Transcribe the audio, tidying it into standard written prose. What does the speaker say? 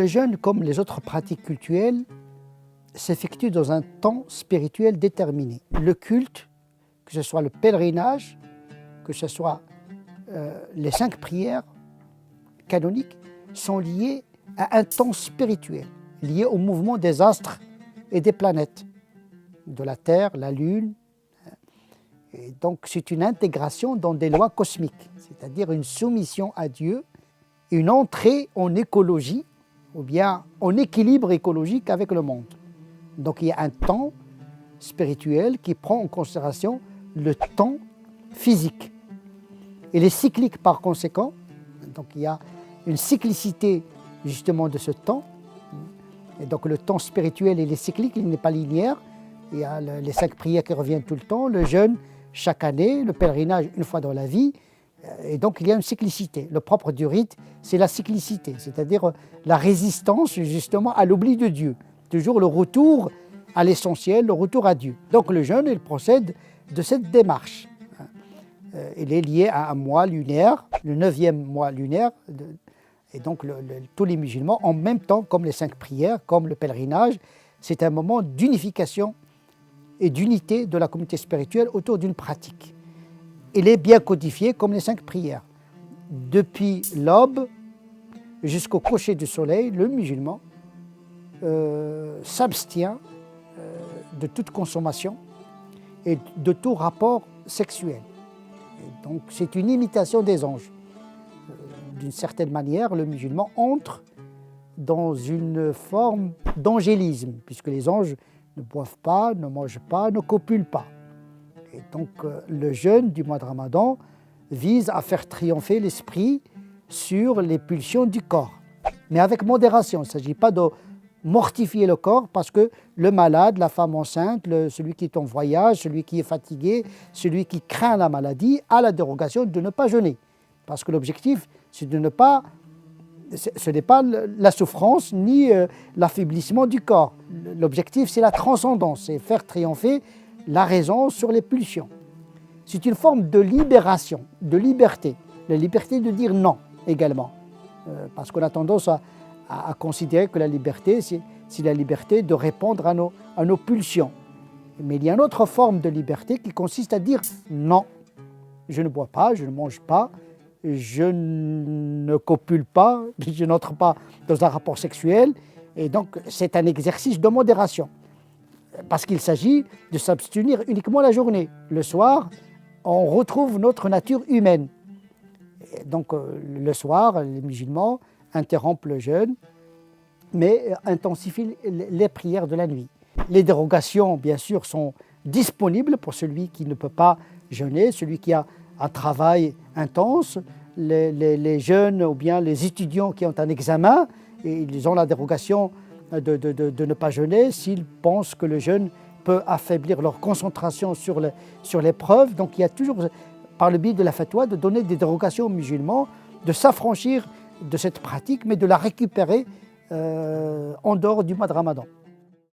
jeûne, comme les autres pratiques cultuelles, s'effectue dans un temps spirituel déterminé. Le culte, que ce soit le pèlerinage, que ce soit les 5 prières canoniques, sont liées à un temps spirituel, lié au mouvement des astres et des planètes, de la Terre, la Lune. Et donc c'est une intégration dans des lois cosmiques, c'est-à-dire une soumission à Dieu, une entrée en écologie, ou bien en équilibre écologique avec le monde. Donc il y a un temps spirituel qui prend en considération le temps physique. Il est cyclique par conséquent, donc il y a une cyclicité justement de ce temps. Et donc le temps spirituel il est cyclique, il n'est pas linéaire. Il y a les 5 prières qui reviennent tout le temps, le jeûne chaque année, le pèlerinage une fois dans la vie. Et donc il y a une cyclicité. Le propre du rite, c'est la cyclicité, c'est-à-dire la résistance justement à l'oubli de Dieu. Toujours le retour à l'essentiel, le retour à Dieu. Donc le jeûne, il procède de cette démarche. Il est lié à un mois lunaire, le 9e mois lunaire. Et donc tous les musulmans, en même temps, comme les 5 prières, comme le pèlerinage, c'est un moment d'unification et d'unité de la communauté spirituelle autour d'une pratique. Il est bien codifié comme les 5 prières. Depuis l'aube jusqu'au coucher du soleil, le musulman s'abstient de toute consommation et de tout rapport sexuel. Et donc c'est une imitation des anges. D'une certaine manière, le musulman entre dans une forme d'angélisme, puisque les anges ne boivent pas, ne mangent pas, ne copulent pas. Et donc le jeûne du mois de Ramadan vise à faire triompher l'esprit sur les pulsions du corps, mais avec modération. Il ne s'agit pas de mortifier le corps parce que le malade, la femme enceinte, celui qui est en voyage, celui qui est fatigué, celui qui craint la maladie a la dérogation de ne pas jeûner. Parce que l'objectif, c'est de ne pas, ce n'est pas la souffrance ni l'affaiblissement du corps. L'objectif, c'est la transcendance, c'est faire triompher la raison sur les pulsions. C'est une forme de libération, de liberté. La liberté de dire non également. Parce qu'on a tendance à considérer que la liberté, c'est la liberté de répondre à nos pulsions. Mais il y a une autre forme de liberté qui consiste à dire non. Je ne bois pas, je ne mange pas, je ne copule pas, je n'entre pas dans un rapport sexuel. Et donc c'est un exercice de modération. Parce qu'il s'agit de s'abstenir uniquement la journée. Le soir, on retrouve notre nature humaine. Et donc le soir, les musulmans interrompent le jeûne, mais intensifient les prières de la nuit. Les dérogations, bien sûr, sont disponibles pour celui qui ne peut pas jeûner, celui qui a un travail intense, les jeunes ou bien les étudiants qui ont un examen, et ils ont la dérogation de ne pas jeûner s'ils pensent que le jeûne peut affaiblir leur concentration sur l'épreuve. Donc il y a toujours, par le biais de la fatwa, de donner des dérogations aux musulmans, de s'affranchir de cette pratique, mais de la récupérer en dehors du mois de Ramadan.